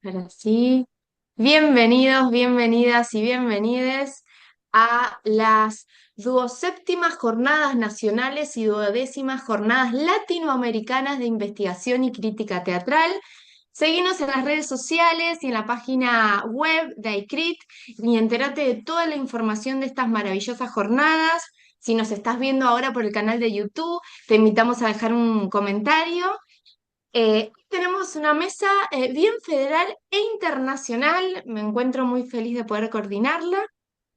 Ahora sí, bienvenidos, bienvenidas y bienvenides a las 17ª Jornadas Nacionales y 12ª Jornadas Latinoamericanas de Investigación y Crítica Teatral. Seguinos en las redes sociales y en la página web de ICRIT y entérate de toda la información de estas maravillosas jornadas. Si nos estás viendo ahora por el canal de YouTube, te invitamos a dejar un comentario. Tenemos una mesa bien federal e internacional. Me encuentro muy feliz de poder coordinarla.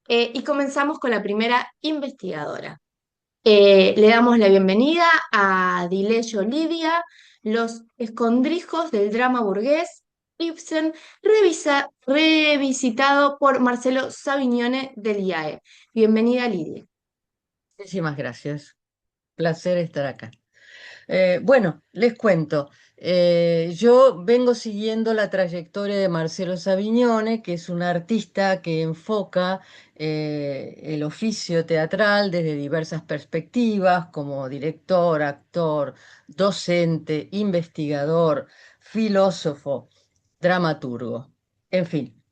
Y comenzamos con la primera investigadora. Le damos la bienvenida a Dileyo Olivia, Los escondrijos del drama burgués, Ibsen, revisitado por Marcelo Savignone del IAE. Bienvenida, Lidia. Muchísimas gracias. Placer estar acá. Bueno, les cuento. Yo vengo siguiendo la trayectoria de Marcelo Savignone, que es un artista que enfoca el oficio teatral desde diversas perspectivas, como director, actor, docente, investigador, filósofo, dramaturgo. En fin.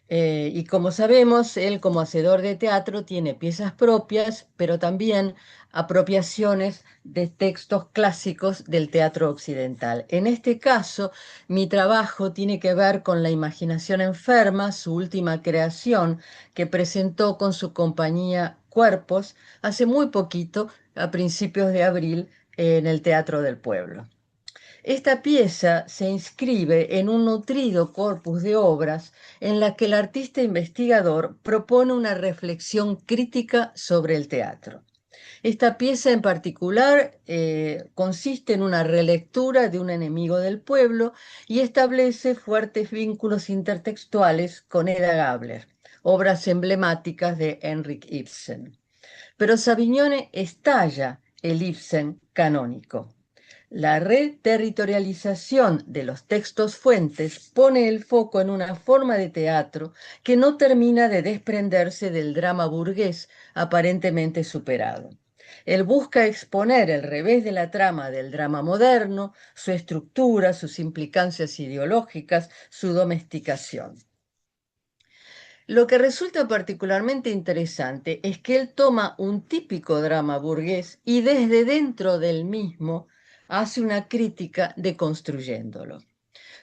Y como sabemos, él como hacedor de teatro tiene piezas propias, pero también apropiaciones de textos clásicos del teatro occidental. En este caso, mi trabajo tiene que ver con La imaginación enferma, su última creación, que presentó con su compañía Cuerpos hace muy poquito, a principios de abril, en el Teatro del Pueblo. Esta pieza se inscribe en un nutrido corpus de obras en la que el artista investigador propone una reflexión crítica sobre el teatro. Esta pieza en particular consiste en una relectura de Un enemigo del pueblo y establece fuertes vínculos intertextuales con Eda Gabler, obras emblemáticas de Henrik Ibsen. Pero Savignone estalla el Ibsen canónico. La reterritorialización de los textos fuentes pone el foco en una forma de teatro que no termina de desprenderse del drama burgués aparentemente superado. Él busca exponer el revés de la trama del drama moderno, su estructura, sus implicancias ideológicas, su domesticación. Lo que resulta particularmente interesante es que él toma un típico drama burgués y desde dentro del mismo hace una crítica deconstruyéndolo.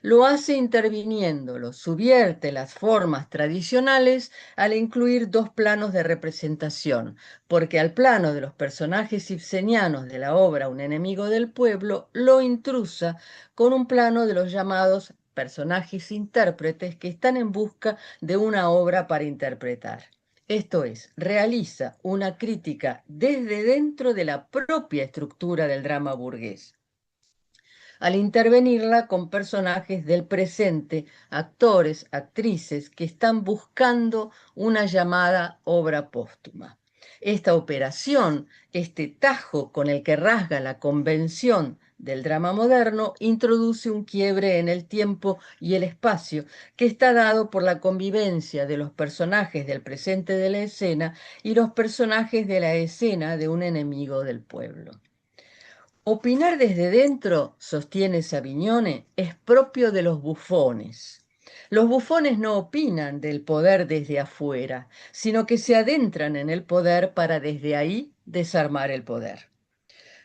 Lo hace interviniéndolo, subvierte las formas tradicionales al incluir dos planos de representación, porque al plano de los personajes ibsenianos de la obra Un enemigo del pueblo lo intrusa con un plano de los llamados personajes intérpretes que están en busca de una obra para interpretar. Esto es, realiza una crítica desde dentro de la propia estructura del drama burgués al intervenirla con personajes del presente, actores, actrices que están buscando una llamada obra póstuma. Esta operación, este tajo con el que rasga la convención del drama moderno, introduce un quiebre en el tiempo y el espacio que está dado por la convivencia de los personajes del presente de la escena y los personajes de la escena de un enemigo del pueblo. Opinar desde dentro, sostiene Savignone, es propio de los bufones. Los bufones no opinan del poder desde afuera, sino que se adentran en el poder para desde ahí desarmar el poder.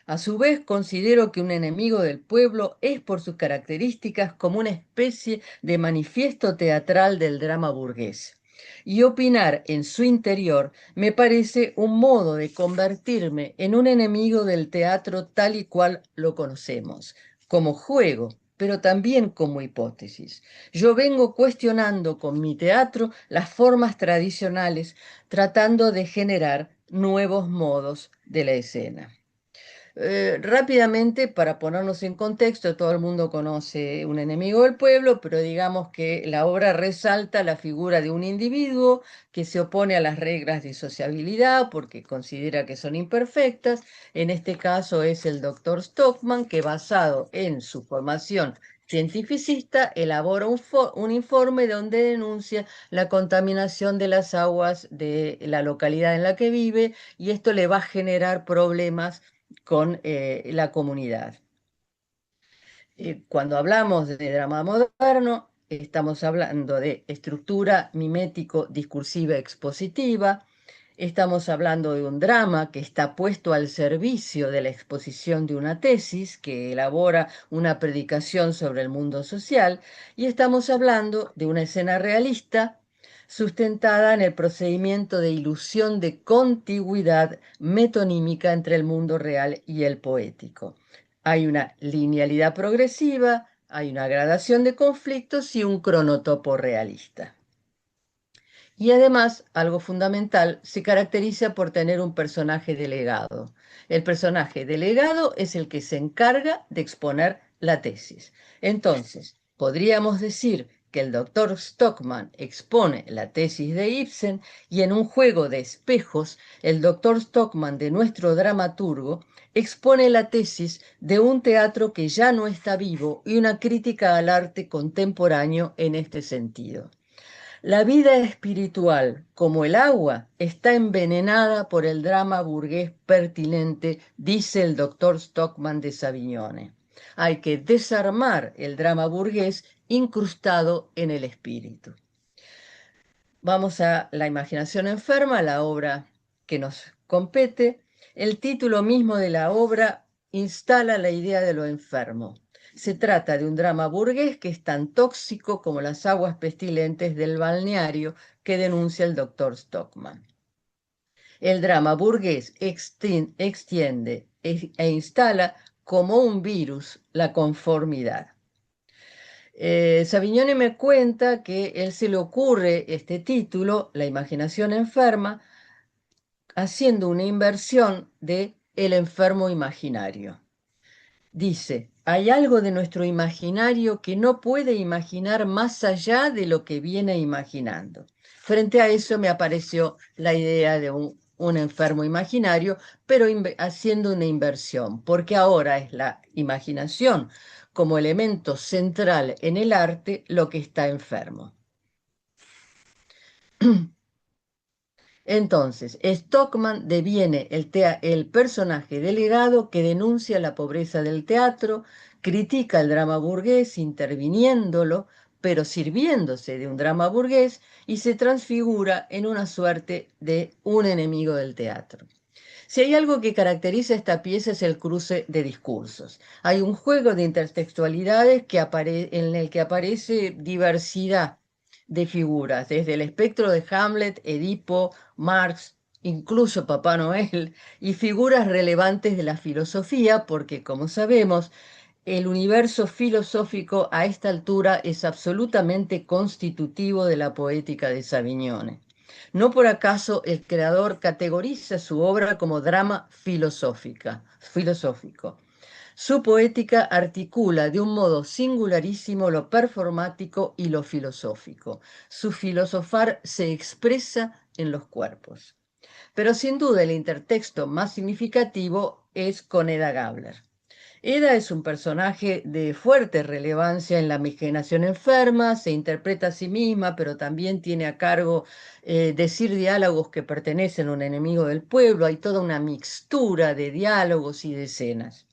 A su vez, considero que un enemigo del pueblo es por sus características como una especie de manifiesto teatral del drama burgués. Y opinar en su interior me parece un modo de convertirme en un enemigo del teatro tal y cual lo conocemos, como juego, pero también como hipótesis. Yo vengo cuestionando con mi teatro las formas tradicionales, tratando de generar nuevos modos de la escena. Rápidamente, para ponernos en contexto, todo el mundo conoce Un enemigo del pueblo, pero digamos que la obra resalta la figura de un individuo que se opone a las reglas de sociabilidad porque considera que son imperfectas. En este caso es el doctor Stockman, que basado en su formación cientificista, elabora un informe donde denuncia la contaminación de las aguas de la localidad en la que vive y esto le va a generar problemas con la comunidad. Cuando hablamos de drama moderno, estamos hablando de estructura mimético-discursiva expositiva, estamos hablando de un drama que está puesto al servicio de la exposición de una tesis que elabora una predicación sobre el mundo social, y estamos hablando de una escena realista sustentada en el procedimiento de ilusión de contigüidad metonímica entre el mundo real y el poético. Hay una linealidad progresiva, hay una gradación de conflictos y un cronotopo realista. Y además, algo fundamental, se caracteriza por tener un personaje delegado. El personaje delegado es el que se encarga de exponer la tesis. Entonces, podríamos decir que el doctor Stockman expone la tesis de Ibsen y en un juego de espejos, el doctor Stockman de nuestro dramaturgo expone la tesis de un teatro que ya no está vivo y una crítica al arte contemporáneo en este sentido. La vida espiritual, como el agua, está envenenada por el drama burgués pertinente, dice el doctor Stockman de Savignone. Hay que desarmar el drama burgués incrustado en el espíritu. Vamos a La imaginación enferma, la obra que nos compete. El título mismo de la obra instala la idea de lo enfermo. Se trata de un drama burgués que es tan tóxico como las aguas pestilentes del balneario que denuncia el doctor Stockman. El drama burgués extiende e instala como un virus la conformidad. Savignone me cuenta que él se le ocurre este título, La imaginación enferma, haciendo una inversión de el enfermo imaginario. Dice, hay algo de nuestro imaginario que no puede imaginar más allá de lo que viene imaginando. Frente a eso me apareció la idea de un enfermo imaginario, pero haciendo una inversión, porque ahora es la imaginación como elemento central en el arte lo que está enfermo. Entonces, Stockman deviene el personaje delegado que denuncia la pobreza del teatro, critica el drama burgués interviniéndolo, pero sirviéndose de un drama burgués y se transfigura en una suerte de un enemigo del teatro. Si hay algo que caracteriza esta pieza es el cruce de discursos. Hay un juego de intertextualidades en el que aparece diversidad de figuras, desde el espectro de Hamlet, Edipo, Marx, incluso Papá Noel, y figuras relevantes de la filosofía, porque como sabemos, el universo filosófico a esta altura es absolutamente constitutivo de la poética de Savignone. No por acaso el creador categoriza su obra como drama filosófico. Su poética articula de un modo singularísimo lo performático y lo filosófico. Su filosofar se expresa en los cuerpos. Pero sin duda el intertexto más significativo es con Eda Gabler. Eda es un personaje de fuerte relevancia en la miscigenación enferma, se interpreta a sí misma, pero también tiene a cargo decir diálogos que pertenecen a un enemigo del pueblo, hay toda una mixtura de diálogos y de escenas.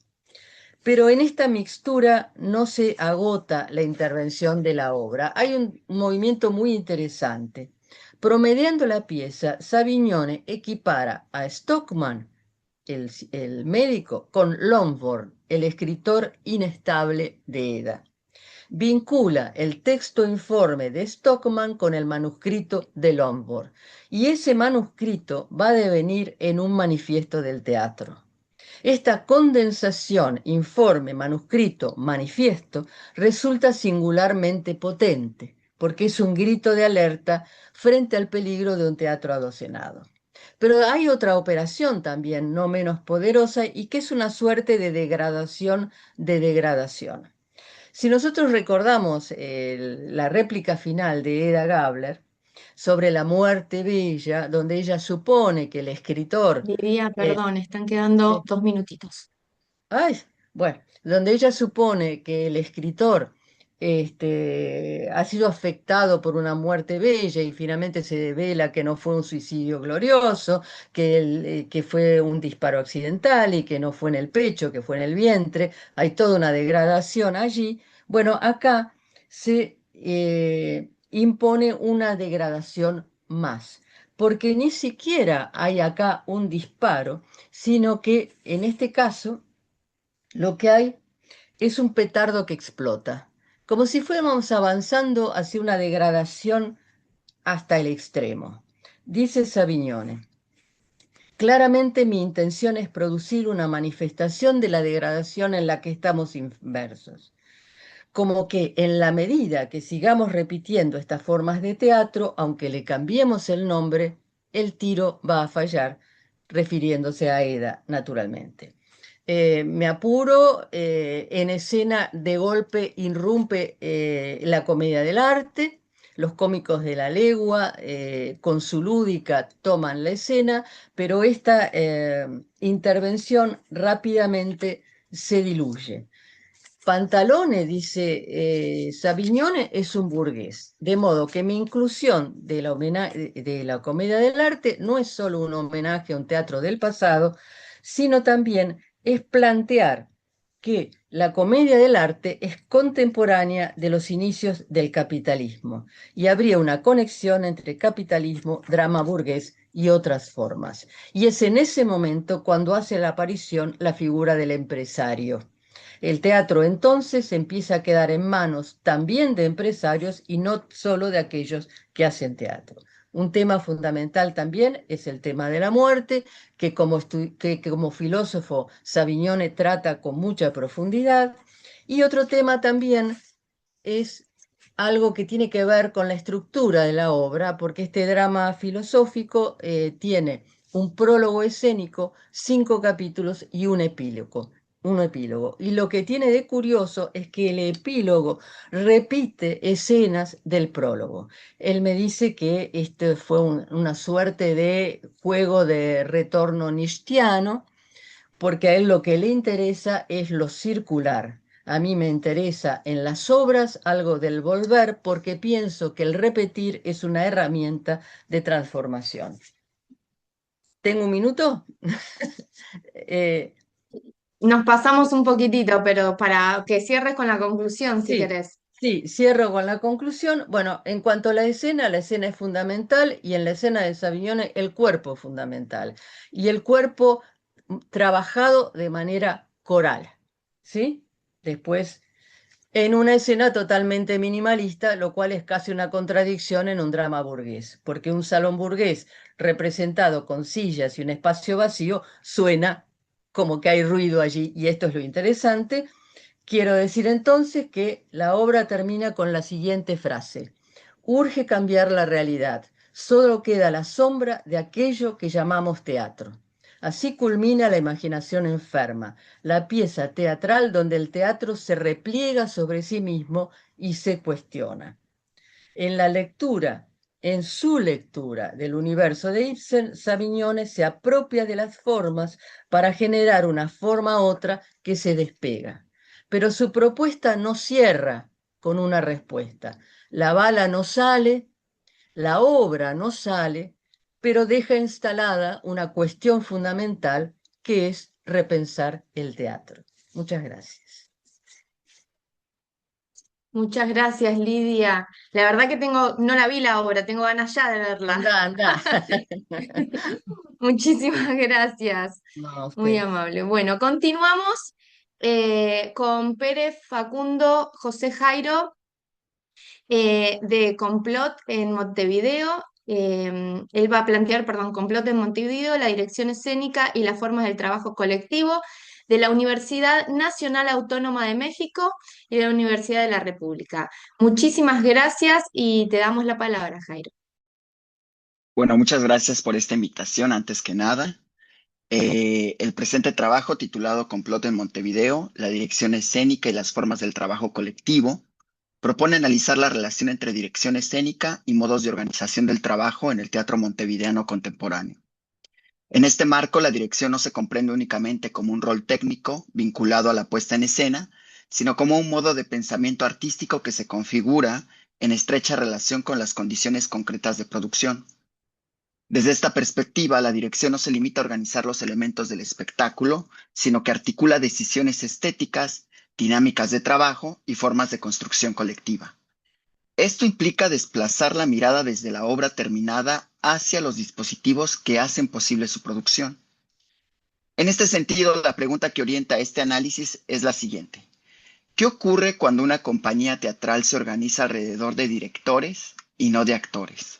Pero en esta mixtura no se agota la intervención de la obra, hay un movimiento muy interesante. Promediando la pieza, Savignone equipara a Stockman, el médico, con Longbourn, el escritor inestable de Eda. Vincula el texto informe de Stockman con el manuscrito de Longbourn, y ese manuscrito va a devenir en un manifiesto del teatro. Esta condensación, informe, manuscrito, manifiesto, resulta singularmente potente, porque es un grito de alerta frente al peligro de un teatro adocenado. Pero hay otra operación también no menos poderosa y que es una suerte de degradación de degradación. Si nosotros recordamos la réplica final de Eda Gabler sobre la muerte bella, donde ella supone que el escritor Diría, eh, perdón, están quedando 2 minutitos. Ay, bueno, donde ella supone que el escritor ha sido afectado por una muerte bella y finalmente se devela que no fue un suicidio glorioso, que fue un disparo accidental y que no fue en el pecho, que fue en el vientre, hay toda una degradación allí. Bueno, acá se impone una degradación más, porque ni siquiera hay acá un disparo, sino que en este caso lo que hay es un petardo que explota, como si fuéramos avanzando hacia una degradación hasta el extremo. Dice Savignone, claramente mi intención es producir una manifestación de la degradación en la que estamos inmersos, como que en la medida que sigamos repitiendo estas formas de teatro, aunque le cambiemos el nombre, el tiro va a fallar, refiriéndose a Eda, naturalmente. Me apuro, en escena de golpe irrumpe la comedia del arte, los cómicos de la legua con su lúdica toman la escena, pero esta intervención rápidamente se diluye. Pantalone, dice Savignone, es un burgués, de modo que mi inclusión de la comedia del arte no es solo un homenaje a un teatro del pasado, sino también es plantear que la comedia del arte es contemporánea de los inicios del capitalismo y habría una conexión entre capitalismo, drama burgués y otras formas. Y es en ese momento cuando hace la aparición la figura del empresario. El teatro entonces empieza a quedar en manos también de empresarios y no solo de aquellos que hacen teatro. Un tema fundamental también es el tema de la muerte, que como filósofo Savignone trata con mucha profundidad. Y otro tema también es algo que tiene que ver con la estructura de la obra, porque este drama filosófico tiene un prólogo escénico, 5 capítulos y un epílogo. Un epílogo. Y lo que tiene de curioso es que el epílogo repite escenas del prólogo. Él me dice que este fue una suerte de juego de retorno nietzscheano, porque a él lo que le interesa es lo circular. A mí me interesa en las obras algo del volver porque pienso que el repetir es una herramienta de transformación. ¿Tengo un minuto? Eh, Nos pasamos un poquitito, pero para que cierres con la conclusión, si sí, querés. sí, cierro con la conclusión. Bueno, en cuanto a la escena es fundamental y en la escena de Savignone el cuerpo es fundamental. Y el cuerpo trabajado de manera coral, ¿sí? Después en una escena totalmente minimalista, lo cual es casi una contradicción en un drama burgués, porque un salón burgués representado con sillas y un espacio vacío suena como que hay ruido allí, y esto es lo interesante. Quiero decir entonces que la obra termina con la siguiente frase: urge cambiar la realidad, solo queda la sombra de aquello que llamamos teatro. Así culmina la imaginación enferma, la pieza teatral donde el teatro se repliega sobre sí mismo y se cuestiona. En la lectura, en su lectura del universo de Ibsen, Savignone se apropia de las formas para generar una forma otra que se despega. Pero su propuesta no cierra con una respuesta. La bala no sale, la obra no sale, pero deja instalada una cuestión fundamental que es repensar el teatro. Muchas gracias. Muchas gracias, Lidia. La verdad que no la vi la obra, tengo ganas ya de verla. Anda, anda. Muchísimas gracias. No, a Muy ustedes. amable. Bueno, continuamos con Pérez Facundo José Jairo de Complot en Montevideo. Él va a plantear, perdón, Complot en Montevideo, la dirección escénica y las formas del trabajo colectivo de la Universidad Nacional Autónoma de México y de la Universidad de la República. Muchísimas gracias y te damos la palabra, Jairo. Bueno, muchas gracias por esta invitación, antes que nada. El presente trabajo, titulado Complot en Montevideo, la dirección escénica y las formas del trabajo colectivo, propone analizar la relación entre dirección escénica y modos de organización del trabajo en el teatro montevideano contemporáneo. En este marco, la dirección no se comprende únicamente como un rol técnico vinculado a la puesta en escena, sino como un modo de pensamiento artístico que se configura en estrecha relación con las condiciones concretas de producción. Desde esta perspectiva, la dirección no se limita a organizar los elementos del espectáculo, sino que articula decisiones estéticas, dinámicas de trabajo y formas de construcción colectiva. Esto implica desplazar la mirada desde la obra terminada hacia los dispositivos que hacen posible su producción. En este sentido, la pregunta que orienta este análisis es la siguiente. ¿Qué ocurre cuando una compañía teatral se organiza alrededor de directores y no de actores?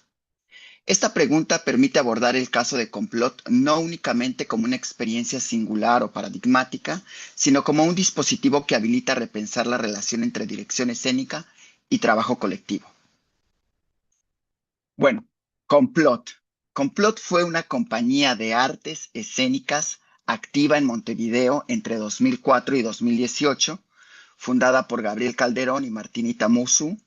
Esta pregunta permite abordar el caso de Complot no únicamente como una experiencia singular o paradigmática, sino como un dispositivo que habilita repensar la relación entre dirección escénica y trabajo colectivo. Bueno, Complot. Complot fue una compañía de artes escénicas activa en Montevideo entre 2004 y 2018, fundada por Gabriel Calderón y Martinita Musu,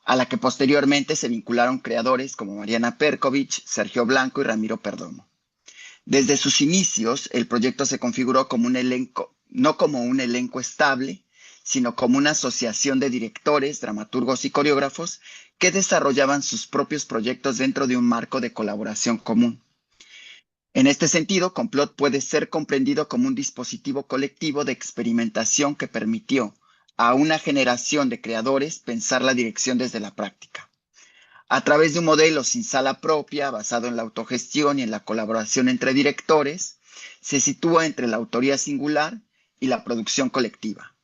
a la que posteriormente se vincularon creadores como Mariana Perkovich, Sergio Blanco y Ramiro Perdomo. Desde sus inicios, el proyecto se configuró como un elenco, no como un elenco estable, sino como una asociación de directores, dramaturgos y coreógrafos que desarrollaban sus propios proyectos dentro de un marco de colaboración común. En este sentido, Complot puede ser comprendido como un dispositivo colectivo de experimentación que permitió a una generación de creadores pensar la dirección desde la práctica. A través de un modelo sin sala propia, basado en la autogestión y en la colaboración entre directores, se sitúa entre la autoría singular y la producción colectiva.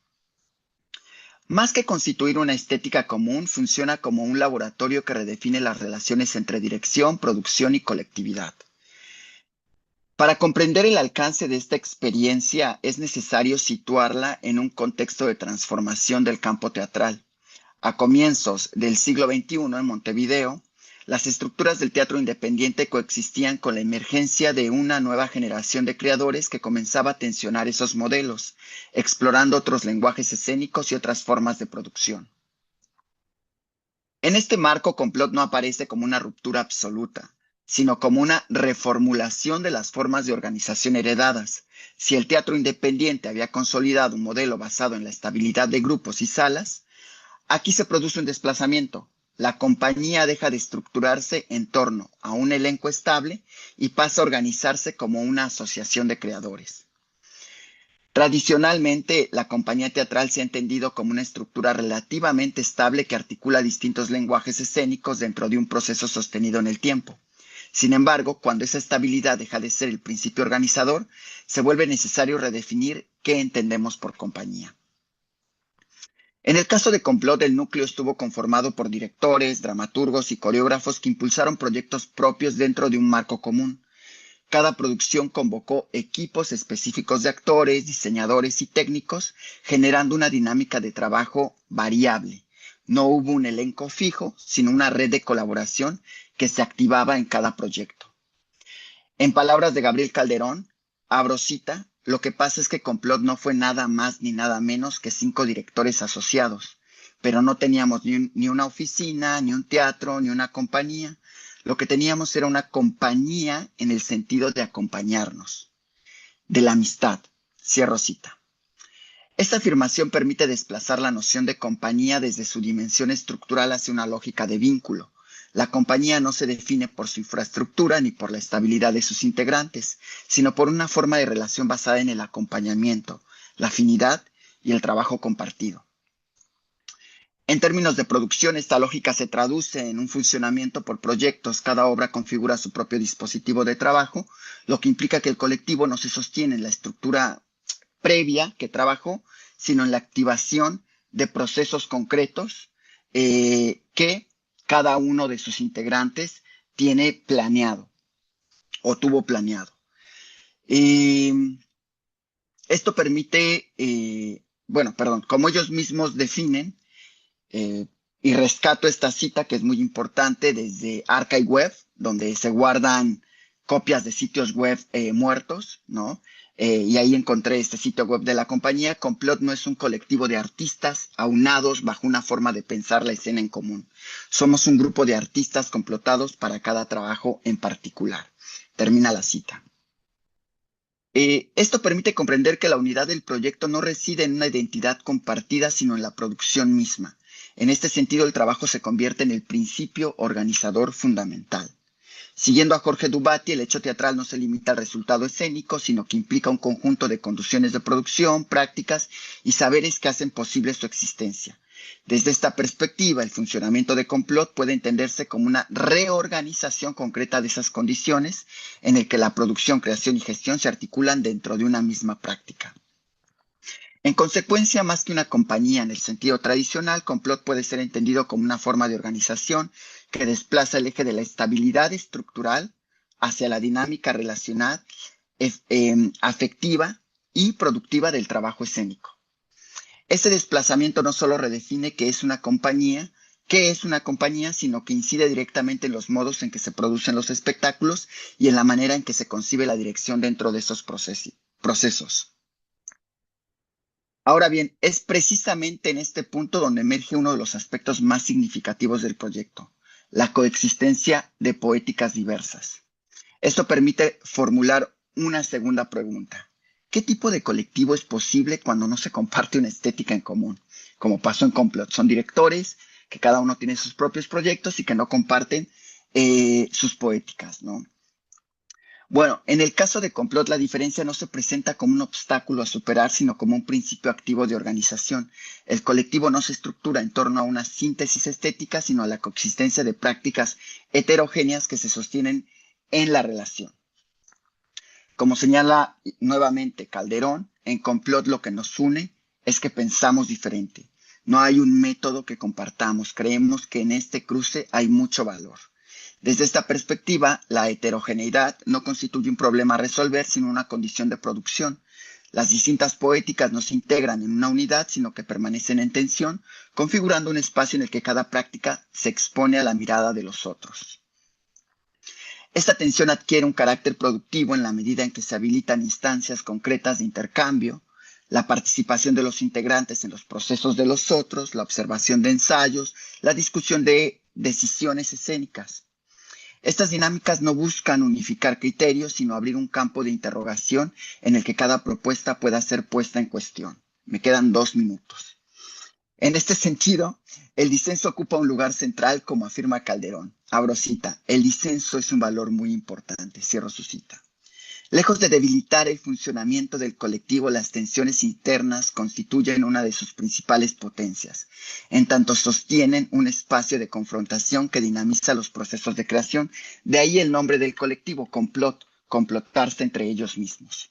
Más que constituir una estética común, funciona como un laboratorio que redefine las relaciones entre dirección, producción y colectividad. Para comprender el alcance de esta experiencia es necesario situarla en un contexto de transformación del campo teatral. A comienzos del siglo XXI en Montevideo, las estructuras del teatro independiente coexistían con la emergencia de una nueva generación de creadores que comenzaba a tensionar esos modelos, explorando otros lenguajes escénicos y otras formas de producción. En este marco, Complot no aparece como una ruptura absoluta, sino como una reformulación de las formas de organización heredadas. Si el teatro independiente había consolidado un modelo basado en la estabilidad de grupos y salas, aquí se produce un desplazamiento. La compañía deja de estructurarse en torno a un elenco estable y pasa a organizarse como una asociación de creadores. Tradicionalmente, la compañía teatral se ha entendido como una estructura relativamente estable que articula distintos lenguajes escénicos dentro de un proceso sostenido en el tiempo. Sin embargo, cuando esa estabilidad deja de ser el principio organizador, se vuelve necesario redefinir qué entendemos por compañía. En el caso de Complot, el núcleo estuvo conformado por directores, dramaturgos y coreógrafos que impulsaron proyectos propios dentro de un marco común. Cada producción convocó equipos específicos de actores, diseñadores y técnicos, generando una dinámica de trabajo variable. No hubo un elenco fijo, sino una red de colaboración que se activaba en cada proyecto. En palabras de Gabriel Calderón, abro cita, lo que pasa es que Complot no fue nada más ni nada menos que 5 directores asociados, pero no teníamos ni una oficina, ni un teatro, ni una compañía. Lo que teníamos era una compañía en el sentido de acompañarnos, de la amistad. Cierro cita. Esta afirmación permite desplazar la noción de compañía desde su dimensión estructural hacia una lógica de vínculo. La compañía no se define por su infraestructura ni por la estabilidad de sus integrantes, sino por una forma de relación basada en el acompañamiento, la afinidad y el trabajo compartido. En términos de producción, esta lógica se traduce en un funcionamiento por proyectos. Cada obra configura su propio dispositivo de trabajo, lo que implica que el colectivo no se sostiene en la estructura previa que trabajó, sino en la activación de procesos concretos que cada uno de sus integrantes tiene planeado o tuvo planeado. Esto permite, como ellos mismos definen, y rescato esta cita que es muy importante desde Archive Web, donde se guardan copias de sitios web muertos, ¿no? Y ahí encontré este sitio web de la compañía. Complot no es un colectivo de artistas aunados bajo una forma de pensar la escena en común. Somos un grupo de artistas complotados para cada trabajo en particular. Termina la cita. Esto permite comprender que la unidad del proyecto no reside en una identidad compartida, sino en la producción misma. En este sentido, el trabajo se convierte en el principio organizador fundamental. Siguiendo a Jorge Dubati, el hecho teatral no se limita al resultado escénico, sino que implica un conjunto de condiciones de producción, prácticas y saberes que hacen posible su existencia. Desde esta perspectiva, el funcionamiento de complot puede entenderse como una reorganización concreta de esas condiciones en el que la producción, creación y gestión se articulan dentro de una misma práctica. En consecuencia, más que una compañía en el sentido tradicional, complot puede ser entendido como una forma de organización que desplaza el eje de la estabilidad estructural hacia la dinámica relacional, afectiva y productiva del trabajo escénico. Este desplazamiento no solo redefine qué es una compañía, sino que incide directamente en los modos en que se producen los espectáculos y en la manera en que se concibe la dirección dentro de esos procesos. Ahora bien, es precisamente en este punto donde emerge uno de los aspectos más significativos del proyecto, la coexistencia de poéticas diversas. Esto permite formular una segunda pregunta. ¿Qué tipo de colectivo es posible cuando no se comparte una estética en común? Como pasó en Complot, son directores que cada uno tiene sus propios proyectos y que no comparten sus poéticas, ¿no? Bueno, en el caso de Complot, la diferencia no se presenta como un obstáculo a superar, sino como un principio activo de organización. El colectivo no se estructura en torno a una síntesis estética, sino a la coexistencia de prácticas heterogéneas que se sostienen en la relación. Como señala nuevamente Calderón, en Complot lo que nos une es que pensamos diferente. No hay un método que compartamos. Creemos que en este cruce hay mucho valor. Desde esta perspectiva, la heterogeneidad no constituye un problema a resolver, sino una condición de producción. Las distintas poéticas no se integran en una unidad, sino que permanecen en tensión, configurando un espacio en el que cada práctica se expone a la mirada de los otros. Esta tensión adquiere un carácter productivo en la medida en que se habilitan instancias concretas de intercambio, la participación de los integrantes en los procesos de los otros, la observación de ensayos, la discusión de decisiones escénicas. Estas dinámicas no buscan unificar criterios, sino abrir un campo de interrogación en el que cada propuesta pueda ser puesta en cuestión. Me quedan 2 minutos. En este sentido, el disenso ocupa un lugar central, como afirma Calderón. Abro cita, el disenso es un valor muy importante, cierro su cita. Lejos de debilitar el funcionamiento del colectivo, las tensiones internas constituyen una de sus principales potencias, en tanto sostienen un espacio de confrontación que dinamiza los procesos de creación. De ahí el nombre del colectivo, complot, complotarse entre ellos mismos.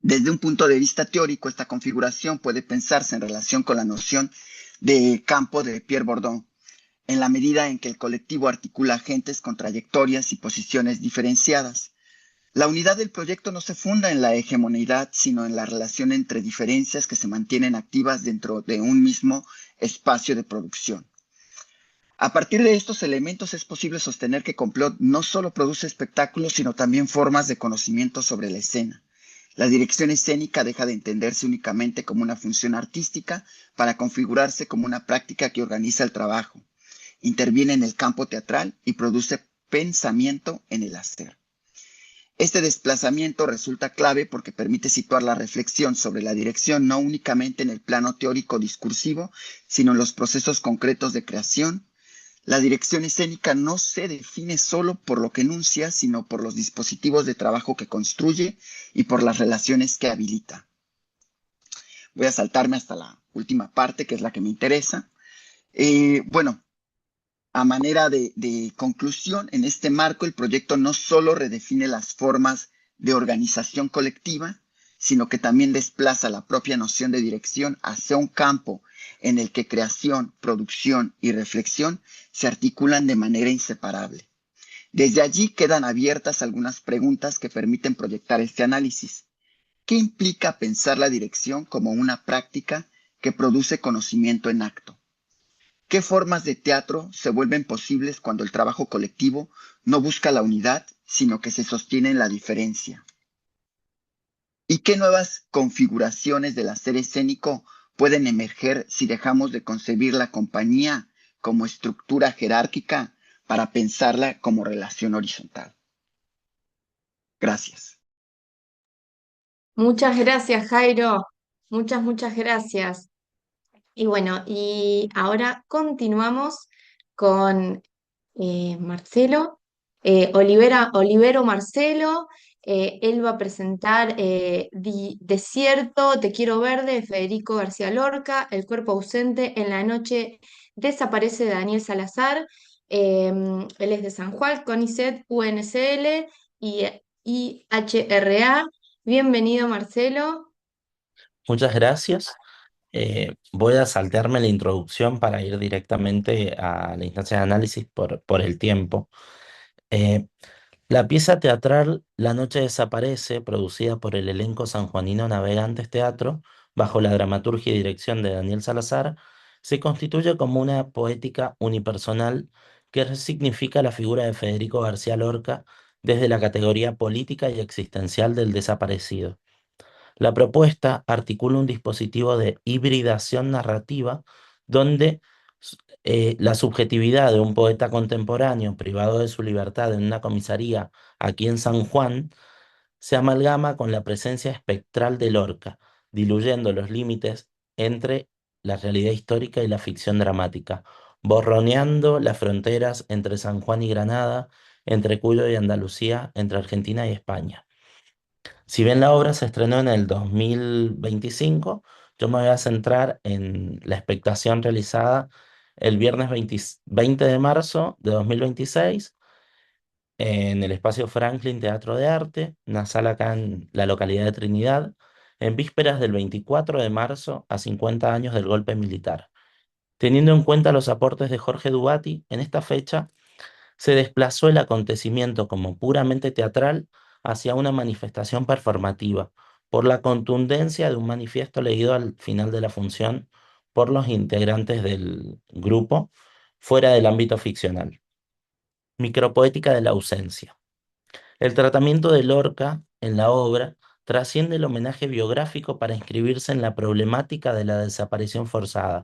Desde un punto de vista teórico, esta configuración puede pensarse en relación con la noción de campo de Pierre Bourdieu, en la medida en que el colectivo articula agentes con trayectorias y posiciones diferenciadas. La unidad del proyecto no se funda en la hegemoneidad, sino en la relación entre diferencias que se mantienen activas dentro de un mismo espacio de producción. A partir de estos elementos es posible sostener que Complot no solo produce espectáculos, sino también formas de conocimiento sobre la escena. La dirección escénica deja de entenderse únicamente como una función artística para configurarse como una práctica que organiza el trabajo, interviene en el campo teatral y produce pensamiento en el hacer. Este desplazamiento resulta clave porque permite situar la reflexión sobre la dirección no únicamente en el plano teórico discursivo, sino en los procesos concretos de creación. La dirección escénica no se define solo por lo que enuncia, sino por los dispositivos de trabajo que construye y por las relaciones que habilita. Voy a saltarme hasta la última parte, que es la que me interesa. Bueno, a manera de conclusión, en este marco el proyecto no solo redefine las formas de organización colectiva, sino que también desplaza la propia noción de dirección hacia un campo en el que creación, producción y reflexión se articulan de manera inseparable. Desde allí quedan abiertas algunas preguntas que permiten proyectar este análisis. ¿Qué implica pensar la dirección como una práctica que produce conocimiento en acto? ¿Qué formas de teatro se vuelven posibles cuando el trabajo colectivo no busca la unidad, sino que se sostiene en la diferencia? ¿Y qué nuevas configuraciones del hacer escénico pueden emerger si dejamos de concebir la compañía como estructura jerárquica para pensarla como relación horizontal? Gracias. Muchas gracias, Jairo. Muchas gracias. Y bueno, y ahora continuamos con Marcelo, Olivero Marcelo, Él va a presentar Desierto, Te quiero verde de Federico García Lorca, El cuerpo ausente, En la noche desaparece de Daniel Salazar. Él es de San Juan, CONICET, UNSL y IHRA. Bienvenido, Marcelo. Muchas gracias. Voy a saltearme la introducción para ir directamente a la instancia de análisis por el tiempo. Eh, la pieza teatral La noche desaparece, producida por el elenco sanjuanino Navegantes Teatro, bajo la dramaturgia y dirección de Daniel Salazar, se constituye como una poética unipersonal que resignifica la figura de Federico García Lorca desde la categoría política y existencial del desaparecido. La propuesta articula un dispositivo de hibridación narrativa donde la subjetividad de un poeta contemporáneo privado de su libertad en una comisaría aquí en San Juan se amalgama con la presencia espectral de Lorca, diluyendo los límites entre la realidad histórica y la ficción dramática, borroneando las fronteras entre San Juan y Granada, entre Cuyo y Andalucía, entre Argentina y España. Si bien la obra se estrenó en el 2025, yo me voy a centrar en la expectación realizada el viernes 20 de marzo de 2026 en el espacio Franklin Teatro de Arte, una sala acá en la localidad de Trinidad, en vísperas del 24 de marzo a 50 años del golpe militar. Teniendo en cuenta los aportes de Jorge Dubati, en esta fecha se desplazó el acontecimiento como puramente teatral hacia una manifestación performativa, por la contundencia de un manifiesto leído al final de la función por los integrantes del grupo, fuera del ámbito ficcional. Micropoética de la ausencia. El tratamiento de Lorca en la obra trasciende el homenaje biográfico para inscribirse en la problemática de la desaparición forzada,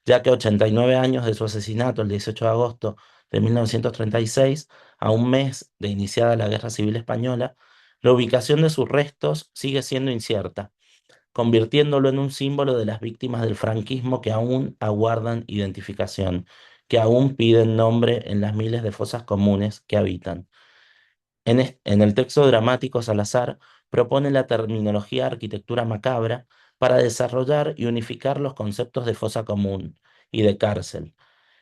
ya que a 89 años de su asesinato el 18 de agosto de 1936, a un mes de iniciada la Guerra Civil Española, la ubicación de sus restos sigue siendo incierta, convirtiéndolo en un símbolo de las víctimas del franquismo que aún aguardan identificación, que aún piden nombre en las miles de fosas comunes que habitan. En el texto dramático, Salazar propone la terminología arquitectura macabra para desarrollar y unificar los conceptos de fosa común y de cárcel.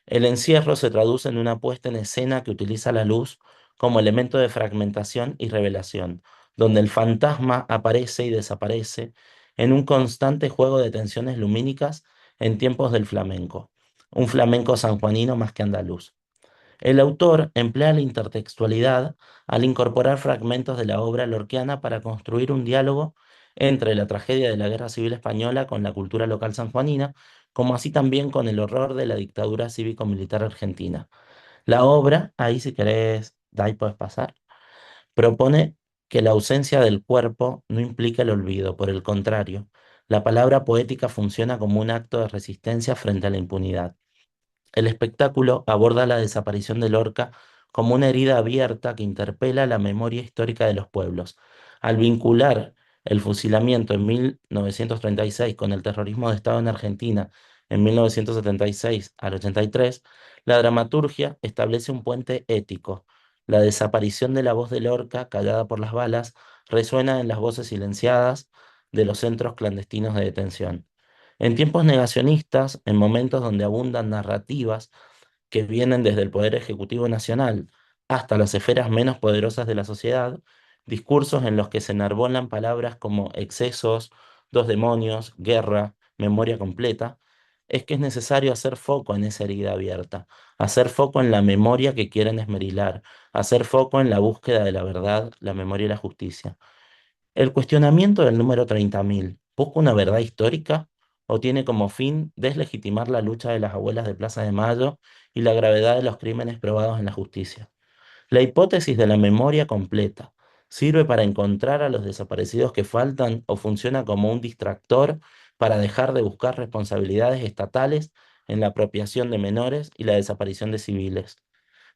El encierro se traduce en una puesta en escena que utiliza la luz como elemento de fragmentación y revelación, donde el fantasma aparece y desaparece en un constante juego de tensiones lumínicas en tiempos del flamenco, un flamenco sanjuanino más que andaluz. El autor emplea la intertextualidad al incorporar fragmentos de la obra lorquiana para construir un diálogo entre la tragedia de la Guerra Civil Española con la cultura local sanjuanina, como así también con el horror de la dictadura cívico-militar argentina. La obra, ahí si querés, de ahí puedes pasar, propone que la ausencia del cuerpo no implica el olvido, por el contrario, la palabra poética funciona como un acto de resistencia frente a la impunidad. El espectáculo aborda la desaparición de Lorca como una herida abierta que interpela la memoria histórica de los pueblos. Al vincular el fusilamiento en 1936 con el terrorismo de Estado en Argentina en 1976 al 83, la dramaturgia establece un puente ético. La desaparición de la voz de Lorca, callada por las balas, resuena en las voces silenciadas de los centros clandestinos de detención. En tiempos negacionistas, en momentos donde abundan narrativas que vienen desde el Poder Ejecutivo Nacional hasta las esferas menos poderosas de la sociedad, discursos en los que se enarbolan palabras como excesos, dos demonios, guerra, memoria completa, es que es necesario hacer foco en esa herida abierta, hacer foco en la memoria que quieren esmerilar, hacer foco en la búsqueda de la verdad, la memoria y la justicia. El cuestionamiento del número 30.000 ¿busca una verdad histórica o tiene como fin deslegitimar la lucha de las abuelas de Plaza de Mayo y la gravedad de los crímenes probados en la justicia? La hipótesis de la memoria completa sirve para encontrar a los desaparecidos que faltan o funciona como un distractor para dejar de buscar responsabilidades estatales en la apropiación de menores y la desaparición de civiles.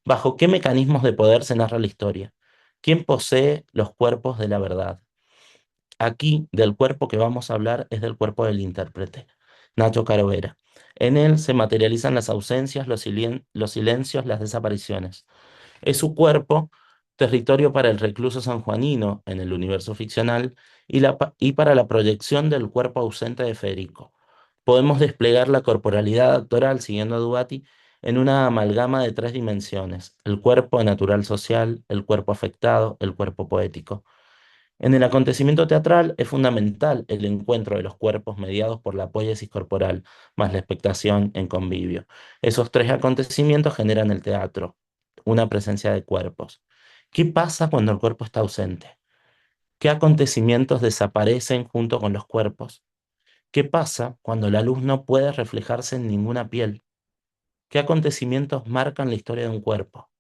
¿Bajo qué mecanismos de poder se narra la historia? ¿Quién posee los cuerpos de la verdad? Aquí, del cuerpo que vamos a hablar es del cuerpo del intérprete, Nacho Carovera. En él se materializan las ausencias, los silencios, las desapariciones. Es su cuerpo territorio para el recluso sanjuanino en el universo ficcional y para la proyección del cuerpo ausente de Federico. Podemos desplegar la corporalidad actoral siguiendo a Dubati en una amalgama de tres dimensiones: el cuerpo natural social, el cuerpo afectado, el cuerpo poético. En el acontecimiento teatral es fundamental el encuentro de los cuerpos mediados por la poiesis corporal, más la expectación en convivio. Esos tres acontecimientos generan el teatro, una presencia de cuerpos. ¿Qué pasa cuando el cuerpo está ausente? ¿Qué acontecimientos desaparecen junto con los cuerpos? ¿Qué pasa cuando la luz no puede reflejarse en ninguna piel? ¿Qué acontecimientos marcan la historia de un cuerpo?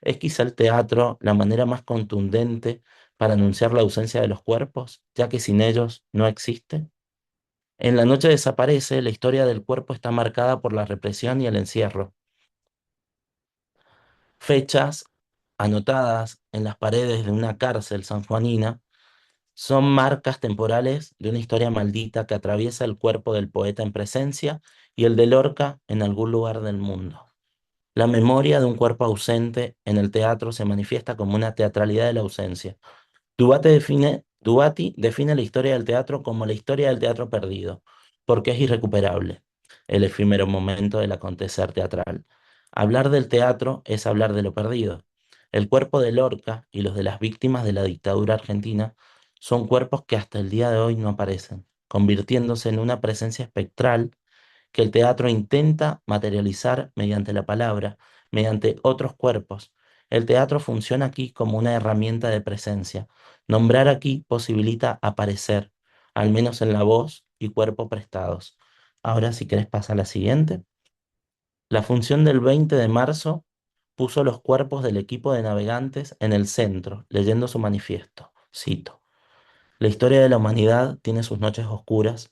¿Es quizá el teatro la manera más contundente para anunciar la ausencia de los cuerpos, ya que sin ellos no existe? En La noche desaparece, la historia del cuerpo está marcada por la represión y el encierro. Fechas anotadas en las paredes de una cárcel sanjuanina son marcas temporales de una historia maldita que atraviesa el cuerpo del poeta en presencia y el de Lorca en algún lugar del mundo. La memoria de un cuerpo ausente en el teatro se manifiesta como una teatralidad de la ausencia. Dubati define la historia del teatro como la historia del teatro perdido, porque es irrecuperable, el efímero momento del acontecer teatral. Hablar del teatro es hablar de lo perdido. El cuerpo de Lorca y los de las víctimas de la dictadura argentina son cuerpos que hasta el día de hoy no aparecen, convirtiéndose en una presencia espectral que el teatro intenta materializar mediante la palabra, mediante otros cuerpos. El teatro funciona aquí como una herramienta de presencia. Nombrar aquí posibilita aparecer, al menos en la voz y cuerpo prestados. Ahora, si querés pasar a la siguiente. La función del 20 de marzo puso los cuerpos del equipo de navegantes en el centro, leyendo su manifiesto. Cito: La historia de la humanidad tiene sus noches oscuras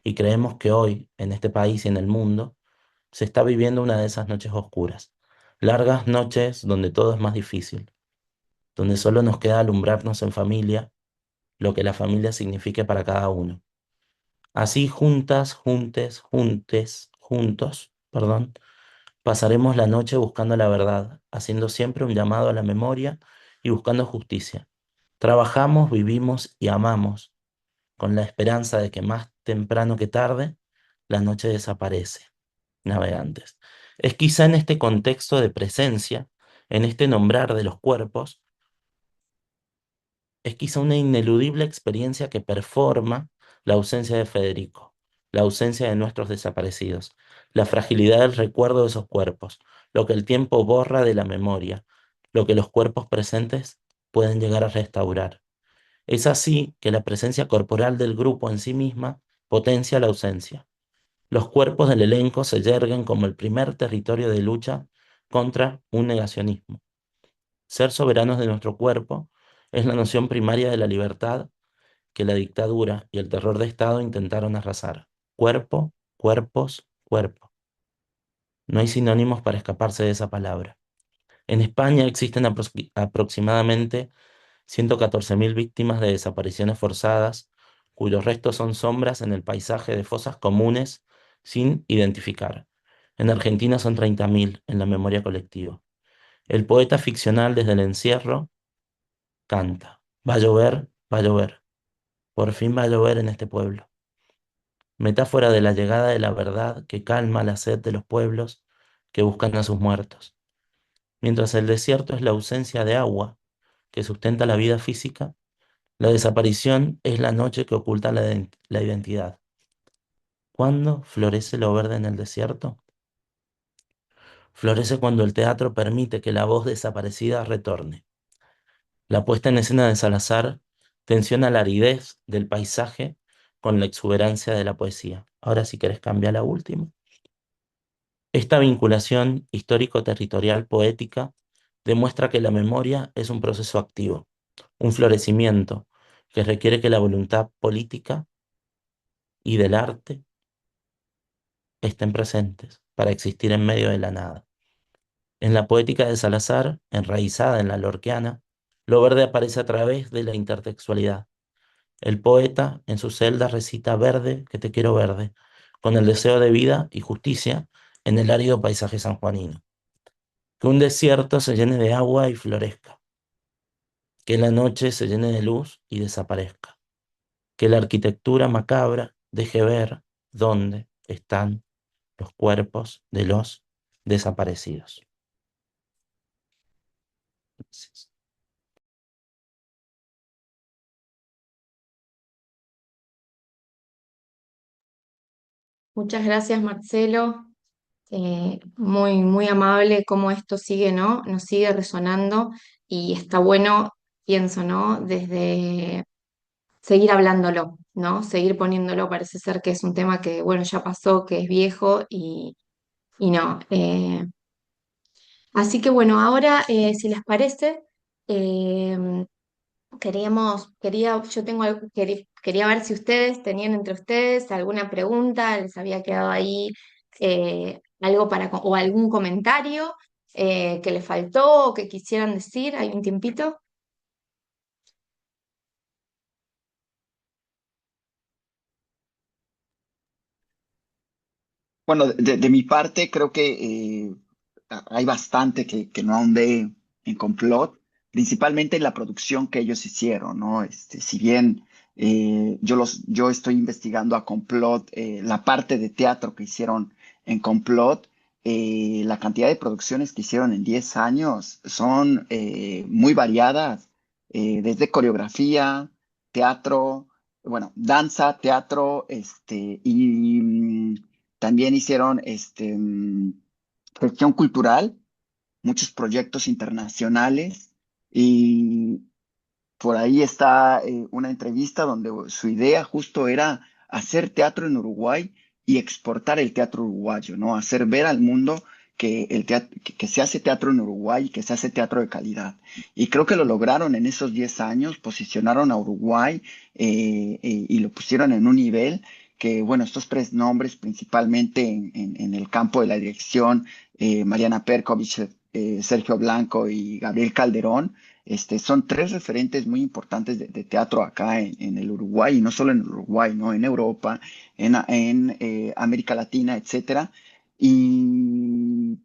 y creemos que hoy, en este país y en el mundo, se está viviendo una de esas noches oscuras. Largas noches donde todo es más difícil, donde solo nos queda alumbrarnos en familia, lo que la familia signifique para cada uno. Así juntas, juntos, perdón, pasaremos la noche buscando la verdad, haciendo siempre un llamado a la memoria y buscando justicia. Trabajamos, vivimos y amamos, con la esperanza de que más temprano que tarde, la noche desaparece. Navegantes. Es quizá en este contexto de presencia, en este nombrar de los cuerpos, es quizá una ineludible experiencia que performa la ausencia de Federico, la ausencia de nuestros desaparecidos, la fragilidad del recuerdo de esos cuerpos, lo que el tiempo borra de la memoria, lo que los cuerpos presentes pueden llegar a restaurar. Es así que la presencia corporal del grupo en sí misma potencia la ausencia. Los cuerpos del elenco se yerguen como el primer territorio de lucha contra un negacionismo. Ser soberanos de nuestro cuerpo es la noción primaria de la libertad que la dictadura y el terror de Estado intentaron arrasar. Cuerpo, cuerpos, cuerpo. No hay sinónimos para escaparse de esa palabra. En España existen aproximadamente 114.000 víctimas de desapariciones forzadas, cuyos restos son sombras en el paisaje de fosas comunes sin identificar. En Argentina son 30.000 en la memoria colectiva. El poeta ficcional desde el encierro canta: va a llover, por fin va a llover en este pueblo. Metáfora de la llegada de la verdad que calma la sed de los pueblos que buscan a sus muertos. Mientras el desierto es la ausencia de agua que sustenta la vida física, la desaparición es la noche que oculta la identidad. ¿Cuándo florece lo verde en el desierto? Florece cuando el teatro permite que la voz desaparecida retorne. La puesta en escena de Salazar tensiona la aridez del paisaje con la exuberancia de la poesía. Ahora, si querés cambiar la última. Esta vinculación histórico-territorial poética demuestra que la memoria es un proceso activo, un florecimiento que requiere que la voluntad política y del arte estén presentes para existir en medio de la nada. En la poética de Salazar, enraizada en la lorquiana, lo verde aparece a través de la intertextualidad. El poeta en su celda recita: verde, que te quiero verde, con el deseo de vida y justicia en el árido paisaje sanjuanino. Que un desierto se llene de agua y florezca. que la noche se llene de luz y desaparezca, que la arquitectura macabra deje ver dónde están los cuerpos de los desaparecidos. Gracias. Muchas gracias, Marcelo. Muy, muy amable cómo esto sigue, ¿no? Nos sigue resonando y está bueno, pienso, ¿no? Desde seguir hablándolo, ¿no? Seguir poniéndolo, parece ser que es un tema que, bueno, ya pasó, que es viejo y no. Así que bueno, ahora, si les parece, eh, yo tengo quería ver si ustedes tenían entre ustedes alguna pregunta, les había quedado ahí algo o algún comentario que les faltó o que quisieran decir. ¿Hay un tiempito? Bueno, de mi parte, creo que hay bastante que no ahondé en Complot, principalmente en la producción que ellos hicieron, ¿no? Si bien yo estoy investigando a Complot, la parte de teatro que hicieron en Complot, la cantidad de producciones que hicieron en 10 años son muy variadas, desde coreografía, teatro, bueno, danza, teatro, también hicieron gestión cultural, muchos proyectos internacionales y por ahí está una entrevista donde su idea justo era hacer teatro en Uruguay y exportar el teatro uruguayo, ¿no? Hacer ver al mundo que se hace teatro en Uruguay y que se hace teatro de calidad. Y creo que lo lograron en esos 10 años, posicionaron a Uruguay y lo pusieron en un nivel que, bueno, estos tres nombres, principalmente en el campo de la dirección, Mariana Perkovich, Sergio Blanco y Gabriel Calderón, son tres referentes muy importantes de teatro acá en el Uruguay, y no solo en el Uruguay, ¿no? En Europa, en América Latina, etcétera. Y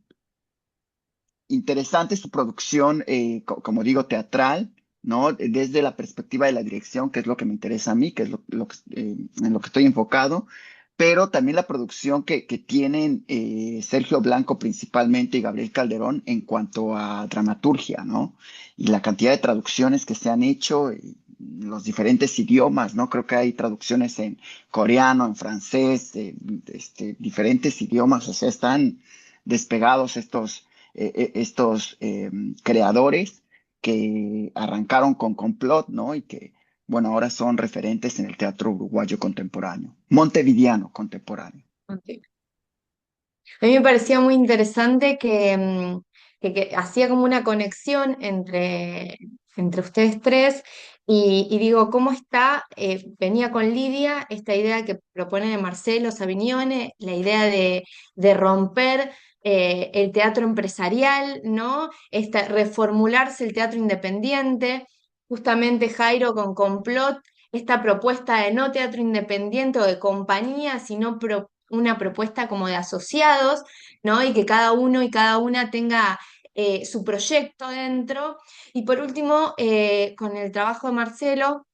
interesante su producción, como digo, teatral, ¿no? Desde la perspectiva de la dirección, que es lo que me interesa a mí, que es en lo que estoy enfocado, pero también la producción que tienen Sergio Blanco principalmente y Gabriel Calderón en cuanto a dramaturgia, ¿no? Y la cantidad de traducciones que se han hecho en los diferentes idiomas, ¿no? Creo que hay traducciones en coreano, en francés, diferentes idiomas, o sea, están despegados estos creadores que arrancaron con Complot, ¿no? Y que, bueno, ahora son referentes en el teatro uruguayo contemporáneo, montevideano contemporáneo. Ok. A mí me parecía muy interesante que hacía como una conexión entre ustedes tres y digo, ¿cómo está? Venía con Lidia esta idea que propone de Marcelo Savignone, la idea de romper el teatro empresarial, ¿no? Reformularse el teatro independiente, justamente Jairo con Complot, esta propuesta de no teatro independiente o de compañía, sino una propuesta como de asociados, ¿no? Y que cada uno y cada una tenga su proyecto dentro. Y por último, con el trabajo de Marcelo,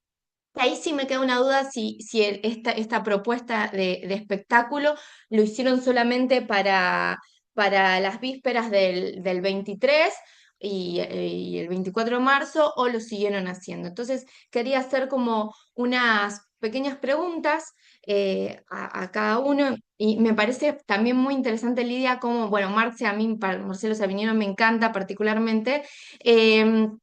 ahí sí me queda una duda si esta propuesta de espectáculo lo hicieron solamente para las vísperas del 23 y el 24 de marzo o lo siguieron haciendo. Entonces, quería hacer como unas pequeñas preguntas a cada uno y me parece también muy interesante, Lidia, como, bueno, Marce, a mí, Marcelo Savinero me encanta particularmente. em,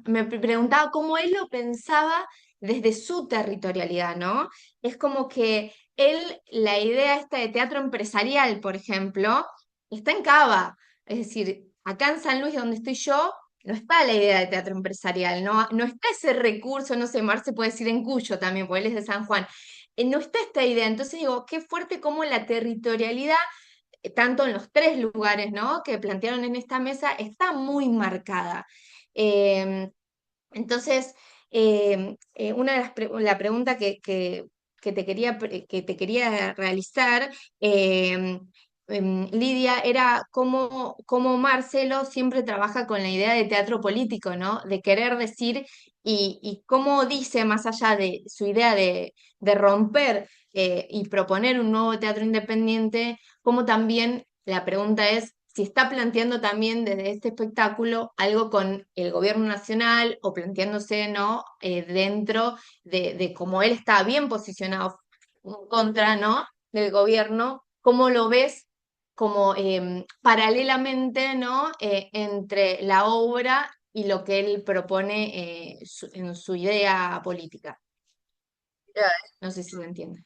me preguntaba cómo él lo pensaba desde su territorialidad, ¿no? Es como que él, la idea esta de teatro empresarial, por ejemplo, está en Cava. Es decir, acá en San Luis, donde estoy yo, no está la idea de teatro empresarial, ¿no? No está ese recurso, no sé, Marce puede decir en Cuyo también, porque él es de San Juan. No está esta idea. Entonces digo, qué fuerte como la territorialidad tanto en los tres lugares, ¿no? Que plantearon en esta mesa, está muy marcada. Eh, entonces, una de la pregunta que te quería realizar, Lidia, era cómo Marcelo siempre trabaja con la idea de teatro político, ¿no? De querer decir y cómo dice, más allá de su idea de romper y proponer un nuevo teatro independiente, como también la pregunta es si está planteando también desde este espectáculo algo con el gobierno nacional o planteándose, ¿no? Dentro de cómo él está bien posicionado en contra, ¿no? Del gobierno, ¿cómo lo ves como paralelamente, ¿no? Entre la obra y lo que él propone en su idea política? Mira, No sé si se entiende.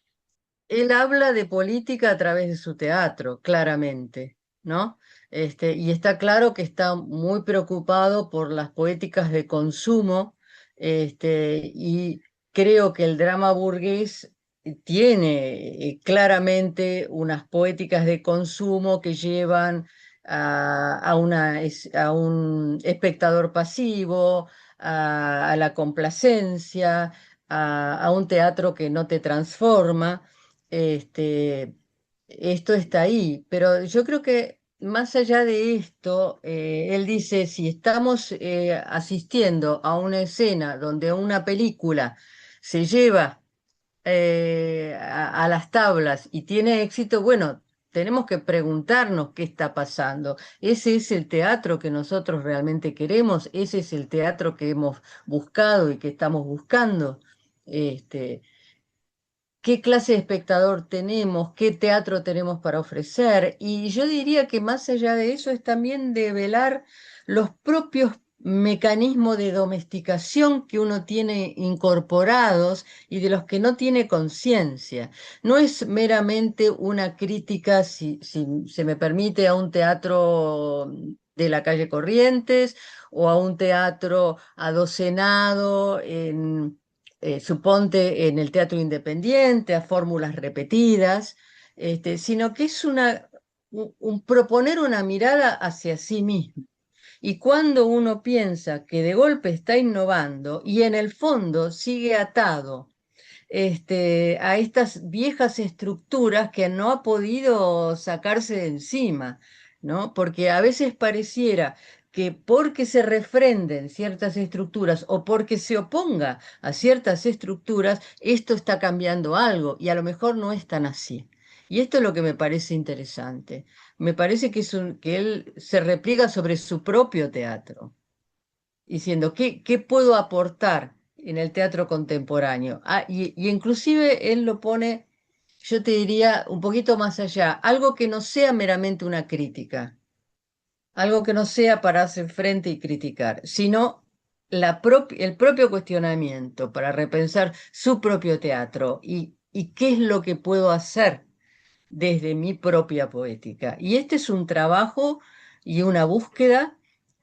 él habla de política a través de su teatro, claramente, ¿no? Y está claro que está muy preocupado por las poéticas de consumo, y creo que el drama burgués tiene claramente unas poéticas de consumo que llevan a un espectador pasivo, a la complacencia, a un teatro que no te transforma. Este, Esto está ahí, pero yo creo que más allá de esto, él dice, si estamos asistiendo a una escena donde una película se lleva a las tablas y tiene éxito, bueno, tenemos que preguntarnos qué está pasando. ¿Ese es el teatro que nosotros realmente queremos? ¿Ese es el teatro que hemos buscado y que estamos buscando? Este, ¿Qué clase de espectador tenemos? ¿Qué teatro tenemos para ofrecer? Y yo diría que más allá de eso es también develar los propios mecanismos de domesticación que uno tiene incorporados y de los que no tiene conciencia. No es meramente una crítica, si se me permite, a un teatro de la calle Corrientes o a un teatro adocenado suponte en el teatro independiente, a fórmulas repetidas, sino que es un proponer una mirada hacia sí mismo. Y cuando uno piensa que de golpe está innovando y en el fondo sigue atado a estas viejas estructuras que no ha podido sacarse de encima, ¿no? Porque a veces pareciera que porque se refrenden ciertas estructuras o porque se oponga a ciertas estructuras, esto está cambiando algo y a lo mejor no es tan así. Y esto es lo que me parece interesante. Me parece que él se repliega sobre su propio teatro diciendo, ¿qué puedo aportar en el teatro contemporáneo? Y inclusive él lo pone, yo te diría, un poquito más allá, algo que no sea meramente una crítica, algo que no sea para hacer frente y criticar, sino el propio cuestionamiento para repensar su propio teatro y qué es lo que puedo hacer desde mi propia poética. Y este es un trabajo y una búsqueda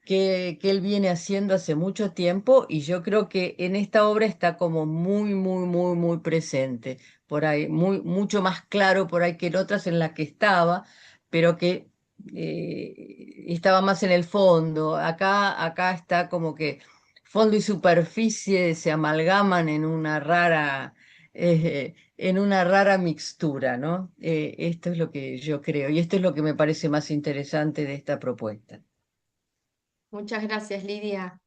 que él viene haciendo hace mucho tiempo y yo creo que en esta obra está como muy, muy, muy, muy presente, por ahí, mucho más claro por ahí que en otras en las que estaba, pero que estaba más en el fondo. Acá está como que fondo y superficie se amalgaman en una rara mixtura, ¿no? Esto es lo que yo creo y esto es lo que me parece más interesante de esta propuesta. Muchas gracias, Lidia.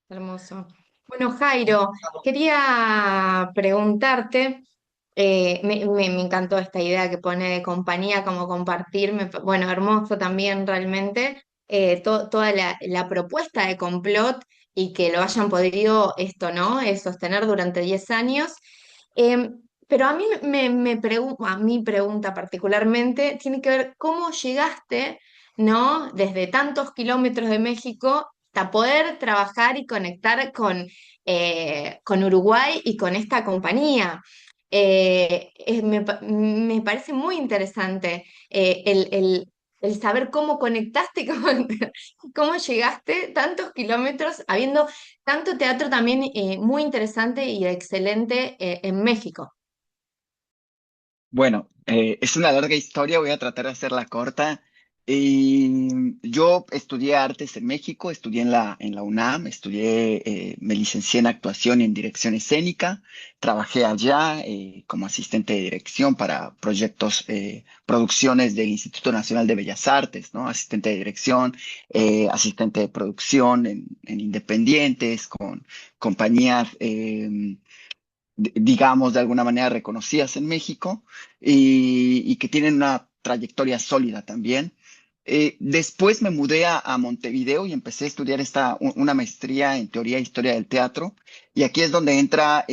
Hermoso. Bueno, Jairo, quería preguntarte, me encantó esta idea que pone de compañía, como compartir, bueno, hermoso también realmente, toda la propuesta de complot y que lo hayan podido esto, ¿no? Sostener durante 10 años. Pero a mí a mi pregunta particularmente tiene que ver cómo llegaste, ¿no? Desde tantos kilómetros de México hasta poder trabajar y conectar con Uruguay y con esta compañía. Me parece muy interesante el saber cómo conectaste y cómo llegaste tantos kilómetros, habiendo tanto teatro también muy interesante y excelente en México. Bueno, es una larga historia, voy a tratar de hacerla corta. Y yo estudié artes en México, estudié en la UNAM, me licencié en actuación y en dirección escénica, trabajé allá como asistente de dirección para proyectos, producciones del Instituto Nacional de Bellas Artes, ¿no? Asistente de dirección, asistente de producción en independientes, con compañías, digamos, de alguna manera reconocidas en México y que tienen una trayectoria sólida también. Después me mudé a Montevideo y empecé a estudiar una maestría en teoría e historia del teatro. Y aquí es donde entra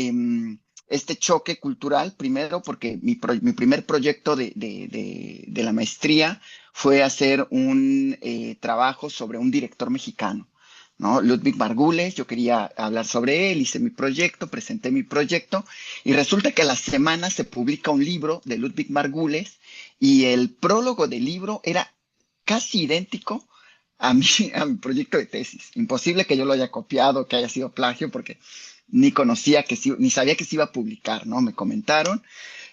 este choque cultural, primero porque mi primer proyecto de la maestría fue hacer un trabajo sobre un director mexicano, ¿no? Ludwig Margules. Yo quería hablar sobre él, hice mi proyecto, presenté mi proyecto y resulta que a la semana se publica un libro de Ludwig Margules y el prólogo del libro era casi idéntico a mi proyecto de tesis. Imposible que yo lo haya copiado, que haya sido plagio, porque ni conocía ni sabía que se iba a publicar, ¿no? Me comentaron.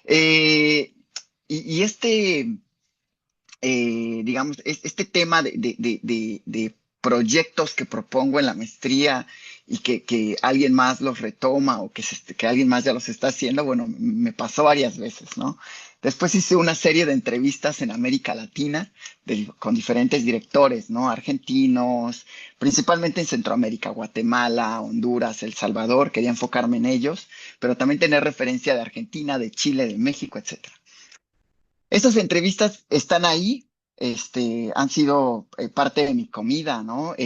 Eh, y digamos, este tema de proyectos que propongo en la maestría y que alguien más los retoma o que alguien más ya los está haciendo, bueno, me pasó varias veces, ¿no? Después hice una serie de entrevistas en América Latina con diferentes directores, ¿no? Argentinos, principalmente en Centroamérica, Guatemala, Honduras, El Salvador, quería enfocarme en ellos, pero también tener referencia de Argentina, de Chile, de México, etcétera. Estas entrevistas están ahí, han sido parte de mi comida, ¿no?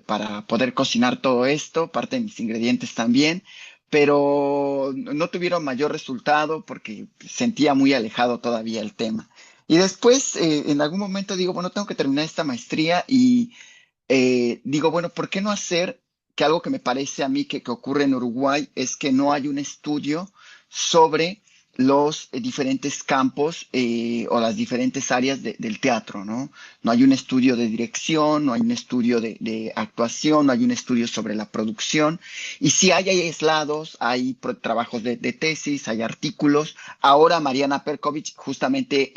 Para poder cocinar todo esto, parte de mis ingredientes también, pero no tuvieron mayor resultado porque sentía muy alejado todavía el tema. Y después, en algún momento digo, bueno, tengo que terminar esta maestría y digo, bueno, ¿por qué no hacer que algo que me parece a mí que ocurre en Uruguay es que no hay un estudio sobre los diferentes campos o las diferentes áreas del teatro, ¿no? No hay un estudio de dirección, no hay un estudio de actuación, no hay un estudio sobre la producción. Y si hay aislados, hay trabajos de tesis, hay artículos. Ahora Mariana Perkovic justamente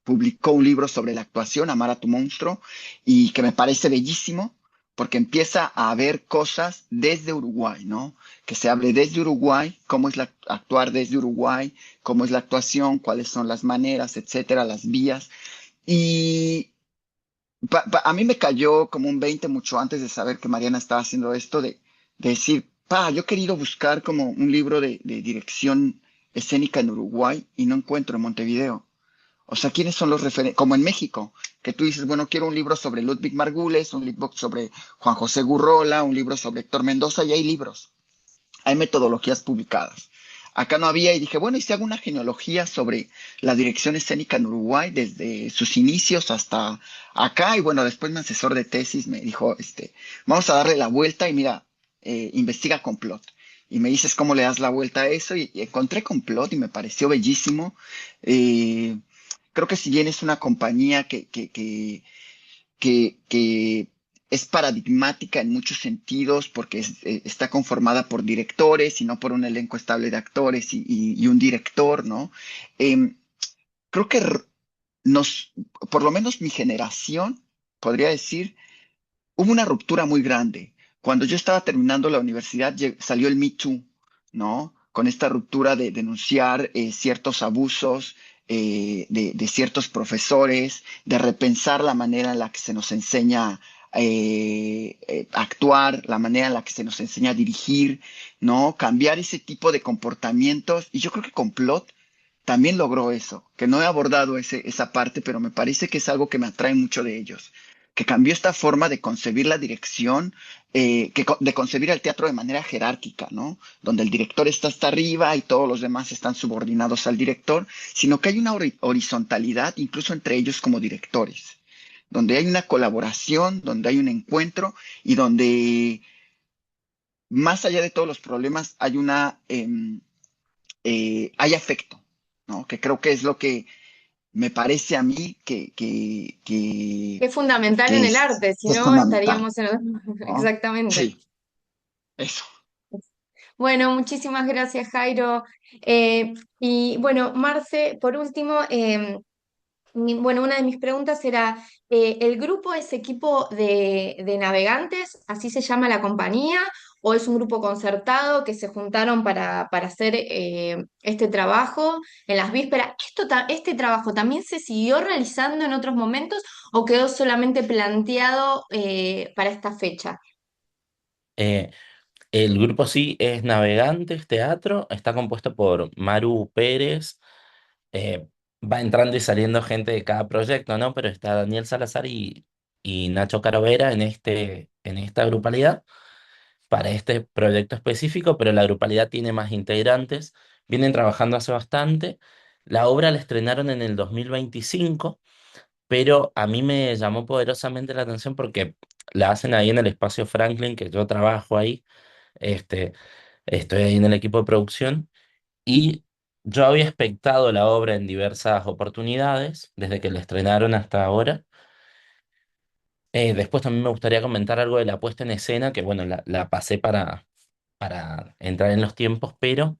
publicó un libro sobre la actuación, Amar a tu monstruo, y que me parece bellísimo porque empieza a ver cosas desde Uruguay, ¿no? Que se hable desde Uruguay, cómo es actuar desde Uruguay, cómo es la actuación, cuáles son las maneras, etcétera, las vías. Y a mí me cayó como un 20 mucho antes de saber que Mariana estaba haciendo esto, de decir, yo he querido buscar como un libro de dirección escénica en Uruguay y no encuentro en Montevideo. O sea, ¿quiénes son los referentes? Como en México, que tú dices, bueno, quiero un libro sobre Ludwig Margules, un libro sobre Juan José Gurrola, un libro sobre Héctor Mendoza, y hay libros, hay metodologías publicadas. Acá no había y dije, bueno, ¿y si hago una genealogía sobre la dirección escénica en Uruguay desde sus inicios hasta acá? Y bueno, después mi asesor de tesis me dijo, vamos a darle la vuelta y mira, investiga complot. Y me dices cómo le das la vuelta a eso y encontré complot y me pareció bellísimo. Eh, Creo que si bien es una compañía que es paradigmática en muchos sentidos porque está conformada por directores y no por un elenco estable de actores y un director, ¿no? Em, Creo que nos, por lo menos mi generación, podría decir, hubo una ruptura muy grande. Cuando yo estaba terminando la universidad, salió el Me Too, ¿no? Con esta ruptura de denunciar ciertos abusos de ciertos profesores, de repensar la manera en la que se nos enseña a actuar, la manera en la que se nos enseña a dirigir, ¿no? Cambiar ese tipo de comportamientos. Y yo creo que Complot también logró eso, que no he abordado esa parte, pero me parece que es algo que me atrae mucho de ellos, que cambió esta forma de concebir la dirección, de concebir el teatro de manera jerárquica, ¿no? Donde el director está hasta arriba y todos los demás están subordinados al director, sino que hay una horizontalidad incluso entre ellos como directores, donde hay una colaboración, donde hay un encuentro y donde más allá de todos los problemas hay afecto, ¿no? Que creo que es lo que me parece a mí Es fundamental que en el arte, si que es no fundamental, estaríamos en el... ¿no? Exactamente. Sí, eso. Bueno, muchísimas gracias, Jairo. Y bueno, Marce, por último, Bueno, una de mis preguntas era, ¿el grupo es equipo de navegantes, así se llama la compañía, o es un grupo concertado que se juntaron para hacer este trabajo en las vísperas? ¿Este trabajo también se siguió realizando en otros momentos o quedó solamente planteado para esta fecha? Eh, el grupo sí es Navegantes Teatro, está compuesto por Maru Pérez, eh, va entrando y saliendo gente de cada proyecto, ¿no? Pero está Daniel Salazar y Nacho Carovera en esta grupalidad para este proyecto específico, pero la grupalidad tiene más integrantes, vienen trabajando hace bastante. La obra la estrenaron en el 2025, pero a mí me llamó poderosamente la atención porque la hacen ahí en el espacio Franklin, que yo trabajo ahí, este, estoy ahí en el equipo de producción y yo había espectado la obra en diversas oportunidades, desde que la estrenaron hasta ahora. Después también me gustaría comentar algo de la puesta en escena, que bueno, la pasé para entrar en los tiempos, pero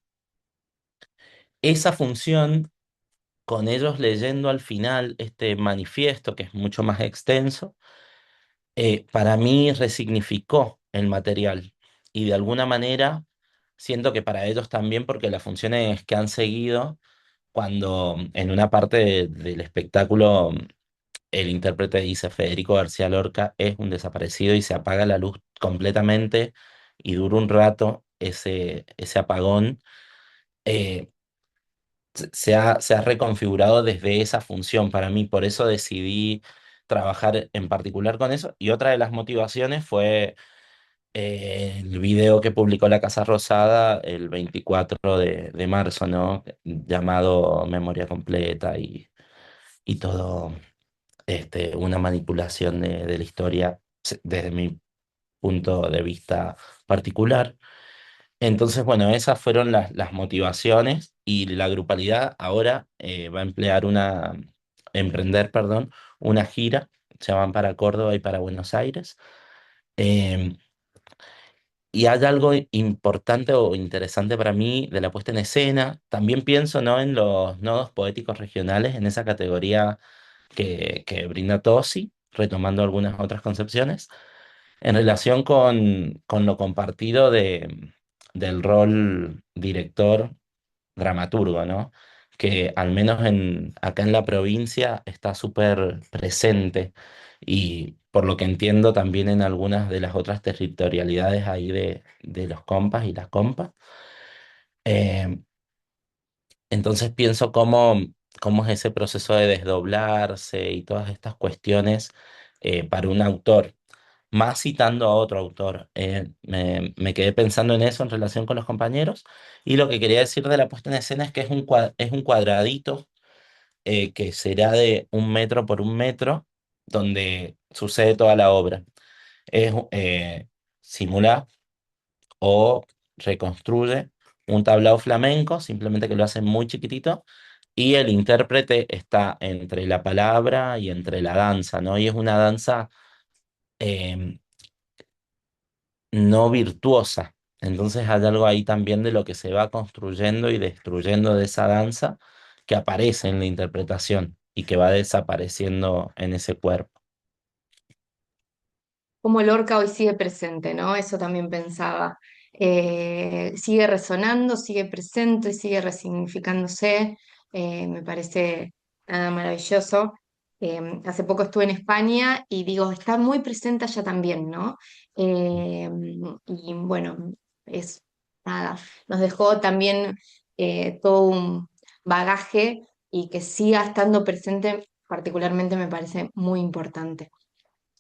esa función, con ellos leyendo al final este manifiesto, que es mucho más extenso, para mí resignificó el material y de alguna manera siento que para ellos también, porque las funciones que han seguido, cuando en una parte del espectáculo el intérprete dice Federico García Lorca es un desaparecido y se apaga la luz completamente y dura un rato ese apagón. eh, se ha reconfigurado desde esa función para mí, por eso decidí trabajar en particular con eso. Y otra de las motivaciones fue el video que publicó la Casa Rosada el 24 de marzo, ¿no? Llamado Memoria Completa y todo, una manipulación de la historia desde mi punto de vista particular. Entonces, bueno, esas fueron las motivaciones y la grupalidad ahora va a emprender, perdón, una gira. Se van para Córdoba y para Buenos Aires. Em, y hay algo importante o interesante para mí de la puesta en escena. También pienso, ¿no?, en los nodos poéticos regionales, en esa categoría que brinda Tosi, retomando algunas otras concepciones en relación con lo compartido del rol director dramaturgo, ¿no? Que al menos acá en la provincia está súper presente y por lo que entiendo también en algunas de las otras territorialidades ahí de los compas y las compas. Eh, entonces pienso cómo es ese proceso de desdoblarse y todas estas cuestiones para un autor más citando a otro autor. Me quedé pensando en eso en relación con los compañeros y lo que quería decir de la puesta en escena es que es un cuadradito que será de 1 metro por 1 metro donde sucede toda la obra. Es, simula o reconstruye un tablao flamenco, simplemente que lo hace muy chiquitito. Y el intérprete está entre la palabra y entre la danza, ¿no? Y es una danza em, no virtuosa. Entonces hay algo ahí también de lo que se va construyendo y destruyendo de esa danza que aparece en la interpretación y que va desapareciendo en ese cuerpo. Como Lorca hoy sigue presente, ¿no? Eso también pensaba. Sigue resonando, sigue presente, sigue resignificándose. Me parece nada maravilloso. Hace poco estuve en España y digo, está muy presente allá también, ¿no? Eh, y bueno, es nada, nos dejó también todo un bagaje y que siga estando presente, particularmente me parece muy importante.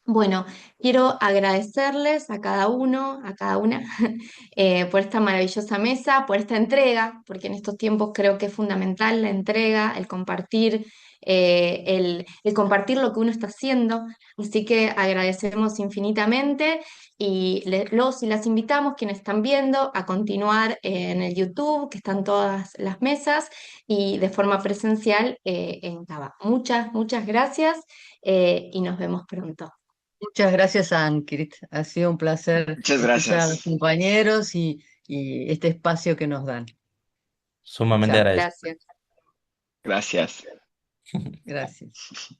Bueno, quiero agradecerles a cada uno, a cada una, por esta maravillosa mesa, por esta entrega, porque en estos tiempos creo que es fundamental la entrega, el compartir lo que uno está haciendo. Así que agradecemos infinitamente y los y las invitamos, quienes están viendo, a continuar en el YouTube, que están todas las mesas, y de forma presencial en Cava. Muchas, muchas gracias y nos vemos pronto. Muchas gracias, Ankrit. Ha sido un placer Muchas escuchar a los gracias. compañeros y este espacio que nos dan. Sumamente Chao. agradecido. Gracias. Gracias. Gracias.